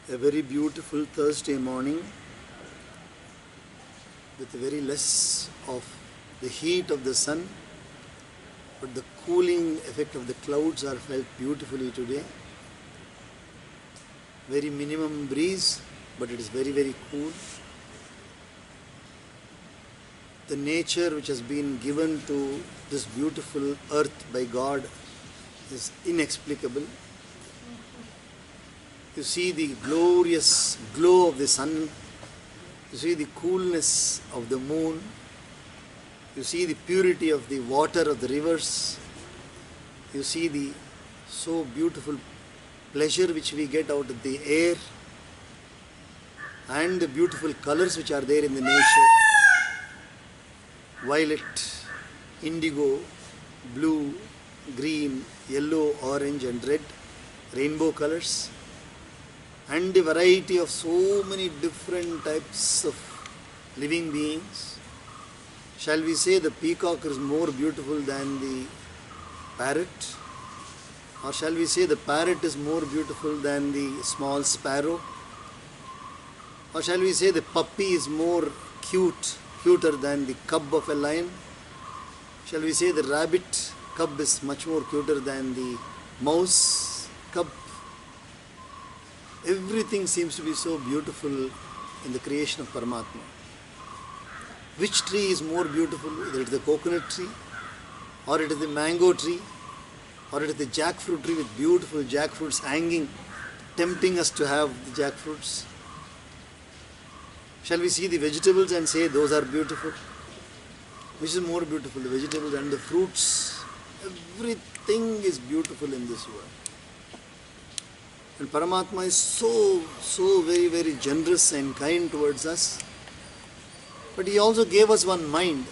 A very beautiful Thursday morning with very less of the heat of the sun, but the cooling effect of the clouds are felt beautifully today. Very minimum breeze, but it is very, very cool. The nature which has been given to this beautiful earth by God is inexplicable. You see the glorious glow of the sun, you see the coolness of the moon, you see the purity of the water of the rivers, you see the so beautiful pleasure which we get out of the air and the beautiful colors which are there in the nature. Violet, indigo, blue, green, yellow, orange and red, rainbow colors, and the variety of so many different types of living beings. Shall we say the peacock is more beautiful than the parrot? Or shall we say the parrot is more beautiful than the small sparrow? Or shall we say the puppy is more cuter than the cub of a lion? Shall we say the rabbit cub is much more cuter than the mouse cub? Everything seems to be so beautiful in the creation of Paramatma. Which tree is more beautiful? Whether it is the coconut tree, or it is the mango tree, or it is the jackfruit tree with beautiful jackfruits hanging, tempting us to have the jackfruits. Shall we see the vegetables and say those are beautiful? Which is more beautiful, the vegetables and the fruits? Everything is beautiful in this world. And Paramatma is so very, very generous and kind towards us. But He also gave us one mind,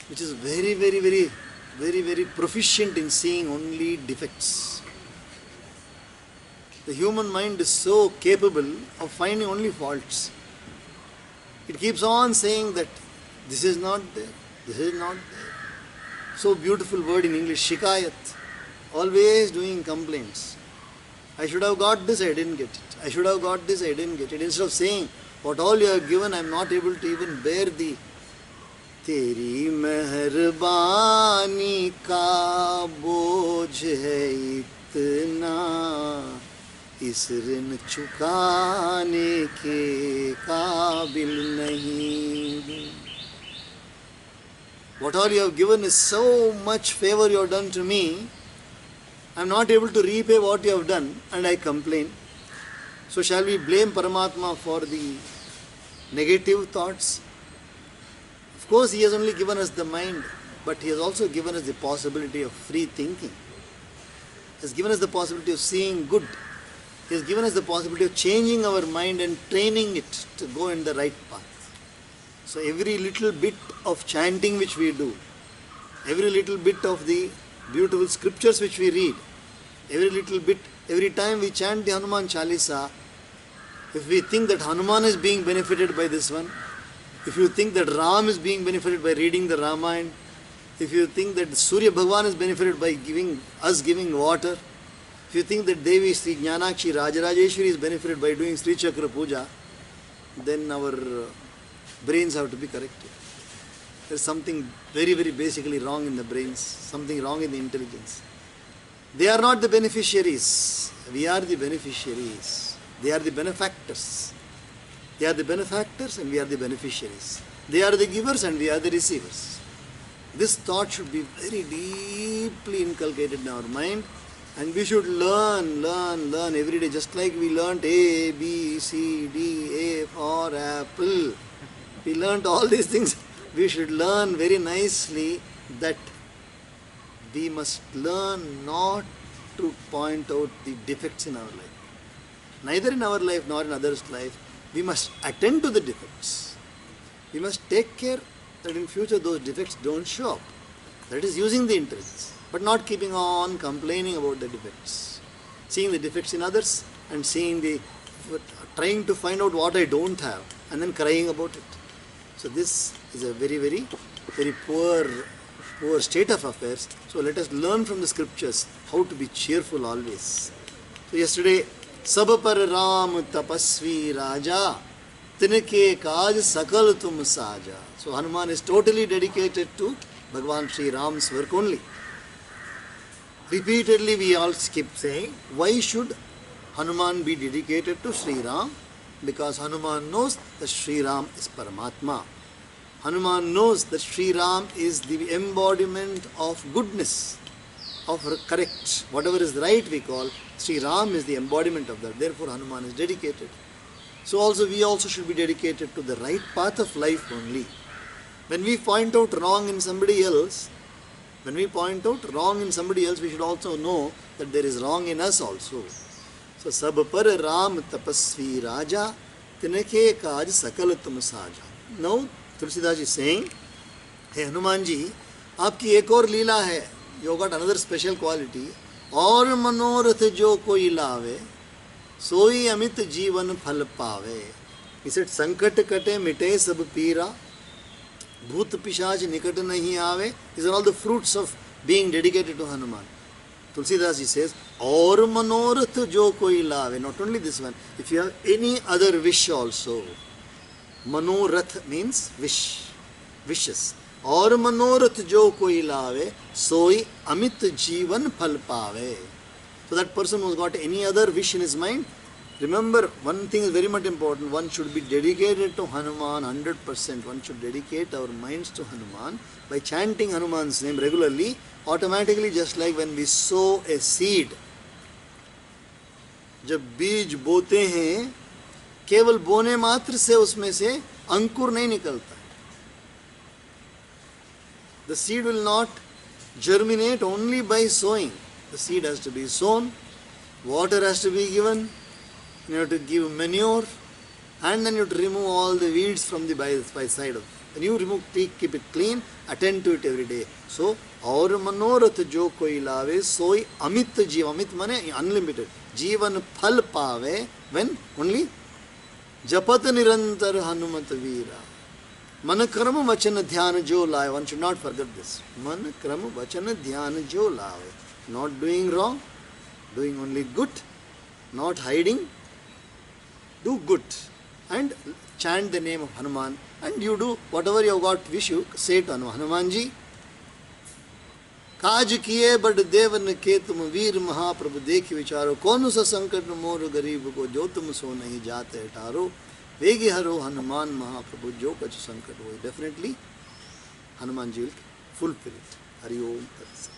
which is very proficient in seeing only defects. The human mind is so capable of finding only faults. It keeps on saying that this is not there, this is not there. So beautiful word in English, shikayat. Always doing complaints. I should have got this, I didn't get it. I should have got this, I didn't get it. Instead of saying, what all you have given, I am not able to even bear the Teri meherbani ka bojh hai itna, is rin chukane ke kabil nahi. What all you have given is so much favor you have done to me, I am not able to repay what you have done, and I complain. So shall we blame Paramatma for the negative thoughts? Of course, He has only given us the mind, but He has also given us the possibility of free thinking. He has given us the possibility of seeing good. He has given us the possibility of changing our mind and training it to go in the right path. So every little bit of chanting which we do, every little bit of the beautiful scriptures which we read, every little bit, every time we chant the Hanuman Chalisa, if we think that Hanuman is being benefited by this one, if you think that Ram is being benefited by reading the Ramayana, if you think that Surya Bhagavan is benefited by giving water, if you think that Devi Sri Jnanakshi Rajarajeshwari is benefited by doing Sri Chakra Puja, then our brains have to be corrected. There is something very basically wrong in the brains, something wrong in the intelligence. They are not the beneficiaries. We are the beneficiaries. They are the benefactors. They are the benefactors and we are the beneficiaries. They are the givers and we are the receivers. This thought should be very deeply inculcated in our mind, and we should learn every day, just like we learnt A, B, C, D, A for apple. We learnt all these things. We should learn very nicely that we must learn not to point out the defects in our life. Neither in our life nor in others' life. We must attend to the defects. We must take care that in future those defects don't show up. That is using the intelligence, but not keeping on complaining about the defects. Seeing the defects in others and trying to find out what I don't have and then crying about it. So this is a very poor state of affairs. So let us learn from the scriptures how to be cheerful always. So yesterday सब पर राम तपस्वी राजा, तिनके काज सकल तुम साजा. So Hanuman is totally dedicated to Bhagavan Sri Ram's work only. Repeatedly we all keep saying, why should Hanuman be dedicated to Sri Ram? Because Hanuman knows that Sri Ram is Paramatma. Hanuman knows that Sri Ram is the embodiment of goodness, of correct, whatever is right we call, Sri Ram is the embodiment of that. Therefore Hanuman is dedicated. So also we also should be dedicated to the right path of life only. When we point out wrong in somebody else, we should also know that there is wrong in us also. So sab par Ram tapasvi raja, tinake kaaj sakal tum saja. Now Tulsidas is saying, hey Hanuman ji, आपकी एक और लीला है. You got another special quality. और मनोरथ जो कोई लावे, सोई अमित जीवन फल पावे. He said, संकट कटे मिटे सब पीरा, भूत पिशाच निकट नहीं आवे. These are all the fruits of being dedicated to Hanuman. Tulsidas he says, और मनोरथ जो कोई लावे. Not only this one, if you have any other wish also. मनोरथ means wish, wishes. और मनोरथ जो कोई लावे, सोई अमित जीवन फल पावे. So that person who's got any other wish in his mind, remember one thing is very much important. One should be dedicated to Hanuman 100%. One should dedicate our minds to Hanuman by chanting Hanuman's name regularly. Automatically, just like when we sow a seed, जब बीज बोते हैं, केवल बोने मात्र से उसमें से अंकुर नहीं निकलता. The seed will not germinate only by sowing. The seed has to be sown, water has to be given, you have to give manure, and then you have to remove all the weeds from the by side of it. When you remove, keep it clean, attend to it every day. So, और मनोरथ जो कोई लावे, सोई अमित जीव, अमित माने unlimited, जीवन फल पावे, when only जपत निरंतर हनुमत वीरा. मन क्रम वचन ध्यान जो लाए. One should not forget this. मन क्रम वचन ध्यान जो लाए. Not doing wrong, doing only good, not hiding. Do good and chant the name of Hanuman, and you do whatever you have got wish, you say to Hanuman ji. काज किए बड़ देवन के तुम वीर महाप्रभु देख विचारो, कौन सा संकट मोर गरीब को जो तुम सो नहीं जाते हटारो. वेगी हरो हनुमान महाप्रभु जो कछ संकट हो. Definitely Hanuman ji will fulfill it. Hari Om Tat Sat.